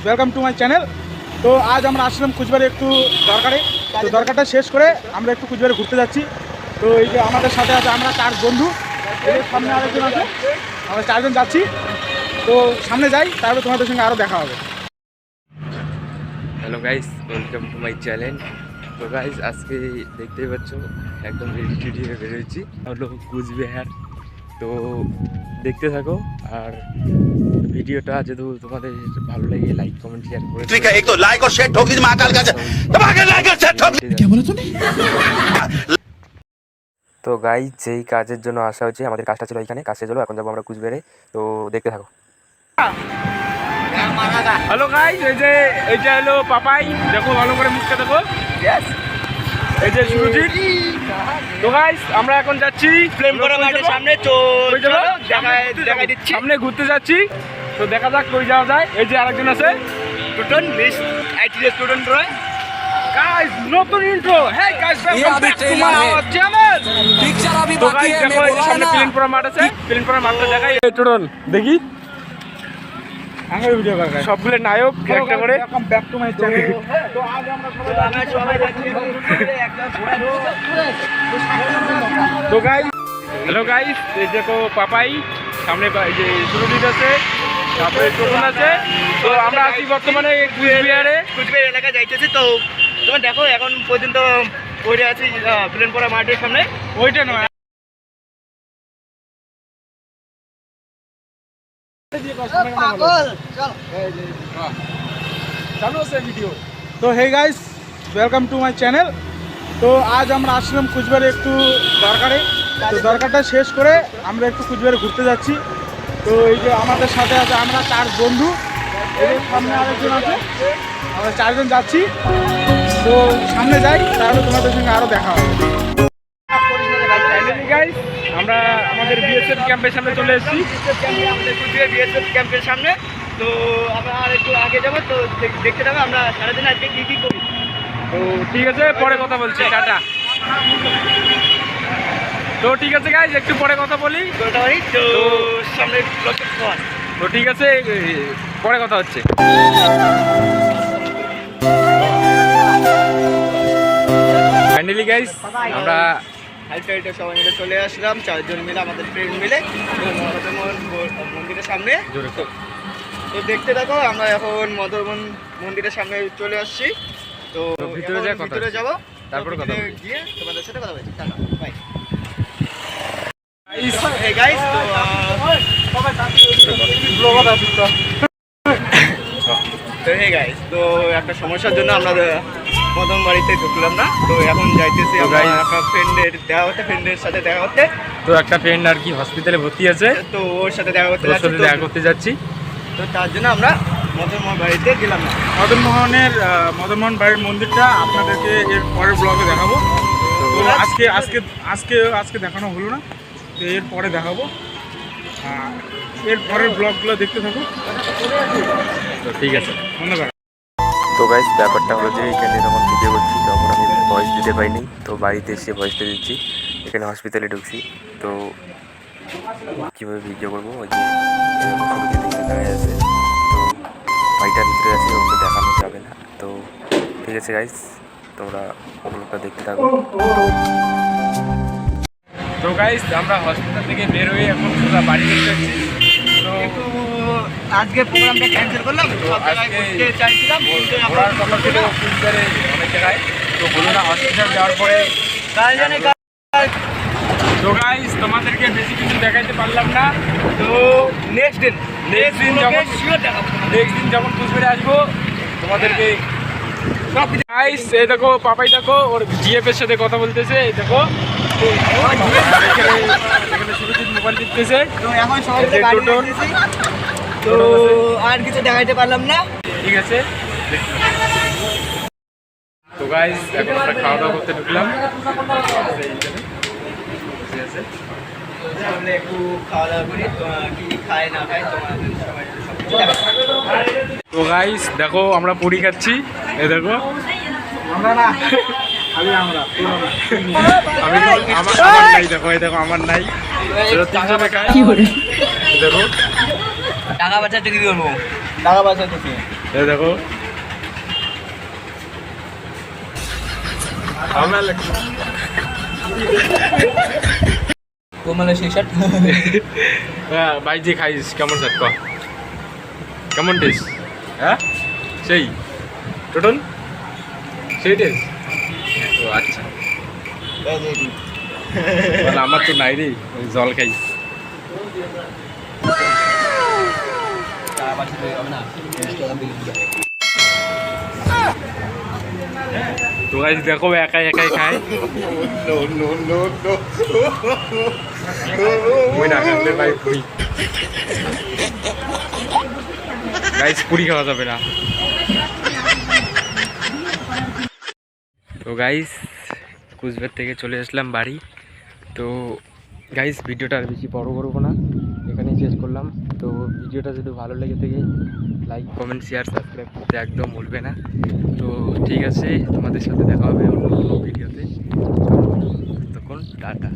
Welcome to my channel. তো আজ আমরা আসলাম কুচবিহারে একটু দরকারে। তো দরকারটা শেষ করে আমরা একটু কুচবিহারে ঘুরতে যাচ্ছি। তো এই যে আমাদের সাথে আছে আমরা 4 বন্ধু, এর সামনে আরেকজন আছে, আমরা 4 জন যাচ্ছি। তো সামনে যাই, তারপরে তোমাদের সঙ্গে আরও দেখা হবে। Hello guys, welcome to my channel. তো গাইস আজকে দেখতেই পাচ্ছ একদম রেডি টেডি হয়ে বেরোচ্ছি হলো কুচবিহার। তো দেখতে থাকো, আর ভিডিওটা যদি তোমাদের ভালো লাগে লাইক কমেন্ট শেয়ার করে ठीक है। एक तो लाइक और शेयर ठोक दीजिए महाकाल का लाइक और शेयर ठोक। क्या बोला तूने? তো গাইস যেই কাজের জন্য আসা হচ্ছে, আমাদের কাজটা ছিল এখানে, কাজ শেষ হলো, এখন যাবো আমরা কুচবিহারে। তো দেখতে থাকো। হ্যালো গাইস, এই যে এইটা হলো পাপাই, দেখো ভালো করে মুখটা দেখো। এই যে সুরজিৎ। তো গাইস আমরা এখন যাচ্ছি ফ্লেম করা মাঠের সামনে। তো দেখাই দিচ্ছি, সামনে ঘুরতে যাচ্ছি। তো দেখা যাক কই যাওয়া যায়। এই যে আরেকজন আছে, student miss IT student Roy. Guys নতুন intro. Hey guys, welcome back to my channel. Picture अभी তো बाकी গাইস है, দেখো मैं এই যে बोला সামনে ना। প্লেনপুরা মাঠ আছে, প্লেনপুরা মাঠটা দেখাই। এই টোটন দেখি আগে ভিডিও কর গাইস, সবগুলো নায়ক একটা করে। Welcome back to my channel. তো আজ আমরা সবাই যাচ্ছি একটা ঘোড়া রয়েছে। তো গাইস, হ্যালো গাইস, এই দেখো পাপাই, সামনে এই যে সুরজিৎ আছে, তারপরে টোটন আছে। তো আমরা আছি বর্তমানে কুচবিহারে। কুচবিহার এলাকা যাইতেছি। তো তোমার দেখো এখন পর্যন্ত পড়ে আছি প্লেন পড়া মাঠের সামনে। ওইটা নয়, চালু আছে ভিডিও। তো hey guys, welcome to my channel. তো আজ আমরা আসলাম কুচবিহারে একটু দরকারে। তো দরকারটা শেষ করে আমরা একটু কুচবিহারে ঘুরতে যাচ্ছি। তো এই যে আমাদের সাথে আছে আমরা 4 বন্ধু, এর সামনে আরেকজন আছে, আমরা 4 জন যাচ্ছি। তো সামনে যাই, তারপরে তোমাদের সঙ্গে আরও দেখা হবে। গাইস আমরা আমাদের বিএসএফ ক্যাম্পের সামনে চলে এসেছি। আমাদের কুচবিহার বিএসএফ ক্যাম্পের সামনে। তো আমরা আর একটু আগে যাবো। তো দেখতে যাবো আমরা সারাদিন আজকে কী কী করি। তো ঠিক আছে, পরে কথা বলছি, টাটা। তো ঠিক আছে গাইজ, একটু পরে কথা বলি। তো সামনে ব্লকের পর। তো ঠিক আছে, পরে কথা হচ্ছে। ফাইনালি গাইজ আমরা হাইটে সবাই মিলে চলে আসলাম, 4 জন মিলে, আমাদের ফ্রেন্ড মিলে মন্দিরের সামনে। তো দেখতে থাকো, আমরা এখন মদনমোহন মন্দিরের সামনে চলে আসছি। তো ভিতরে যাই, ভিতরে যাবো, তারপরে কথা ভিতরে গিয়ে তোমাদের সাথে কথা বলছি। Tata, bye. Guys hey guys, তো হে গাইস, তো একটা সমস্যার জন্য আমরা প্রথম বাড়িতে ঢুকলাম না। তো এখন যাইতেছি আমরা একটা ফ্রেন্ডের সাথে দেখা করতে। তো একটা ফ্রেন্ড আর কি হসপিটালে ভর্তি আছে, তো ওর সাথে দেখা করতে ওর যাচ্ছি। সাথে দেখা করতে যাচ্ছি। তো তার জন্য আমরা মদনমোহন বাড়িতে গেলাম না। মদনমোহন বাড়ির মন্দিরটা আপনাদেরকে এর পরের ব্লগে দেখাবো। তো আজকে আজকে আজকে আজকে দেখানো হলো না, তো এর পরে দেখাবো। এর পরের ব্লগগুলো দেখতে থাকো। তো ঠিক আছে, ধন্যবাদ। তো গাইস ব্যাপারটা হলো যে এখানে যখন ভিডিও করছি তখন আমি ভয়েস দিতে পাইনি, তো বাড়িতে এসে ভয়েসটা দিচ্ছি। এখানে হসপিটালে ঢুকছি, তো কীভাবে ভিডিও করবো, ওই যে ছবিতে দেখতে দেখা যাচ্ছে। তো ভাইটার ভিতরে আছে, ওকে দেখানো যাবে না। তো ঠিক আছে গাইস, তোমরা ওগুলোটা দেখতে থাকো। তো গাইস আমরা হসপিটাল থেকে বের হয়ে এখন সোজা বাড়ি চলে যাচ্ছি। তো একটু আজকে প্রোগ্রামটা ক্যান্সেল করলাম। সব জায়গায় ঘুরতে চাইছিলাম, কিন্তু এখন ঘোরার কথা ছিল কুচবিহারে অনেক জায়গায়, তো হলো না। হসপিটাল যাওয়ার পরে তো গাইস তোমাদেরকে বেশি কিছু দেখাইতে পারলাম না। তো নেক্সট দিন যখন কুচবিহারে আসবো তোমাদেরকে গাইস, এই দেখো পাপাই, দেখো ওর জিএফ এর সাথে কথা বলতেছে। এই দেখো এখানে সুরজিৎ মোবাইল টিপতেছে। তো এখন সবাই মিলে গাড়ি নিয়ে এসেছি। তো আর কিছু দেখাইতে পারলাম না। ঠিক আছে। তো গাইস এখন আমরা খাওয়া দাওয়া করতে ঢুকলাম। আমরা একটু খাওয়া দাওয়া করি, কি খায় না খায় তোমাদের সবাই সবকিছু দেখাবো। তো গাইস দেখো আমরা পুরি খাচ্ছি। এই দেখো আমরা না, আমার নাই, দেখো এই দেখো আমার নাই, 300 টাকা। দেখো টাকা বাঁচাতে কি করবো, টাকা বাঁচাতে এই দেখো কোমলের সেই শার্ট হ্যাঁ বাইজি খাইস কেমন স্যার ক কেমন টেস্ট হ্যাঁ সেই টোটন সেই টেস্ট ও আচ্ছা বলে আমার তো নাই রে ওই জল খাই তো গাইস দেখো একাই একাই খায় মুই না খাইলে ভাই পুরি গাইস পুরি খাওয়া যাবে না তো গাইস কুচবিহার থেকে চলে আসলাম বাড়ি তো গাইস ভিডিওটা আর বেশি বড় করবো না এখানেই শেষ করলাম তো ভিডিওটা যদি ভালো লেগে থাকে লাইক কমেন্ট শেয়ার সাবস্ক্রাইব করতে একদম ভুলবে না তো ঠিক আছে তোমাদের সাথে দেখা হবে অন্য কোনো ভিডিওতে তখন টাটা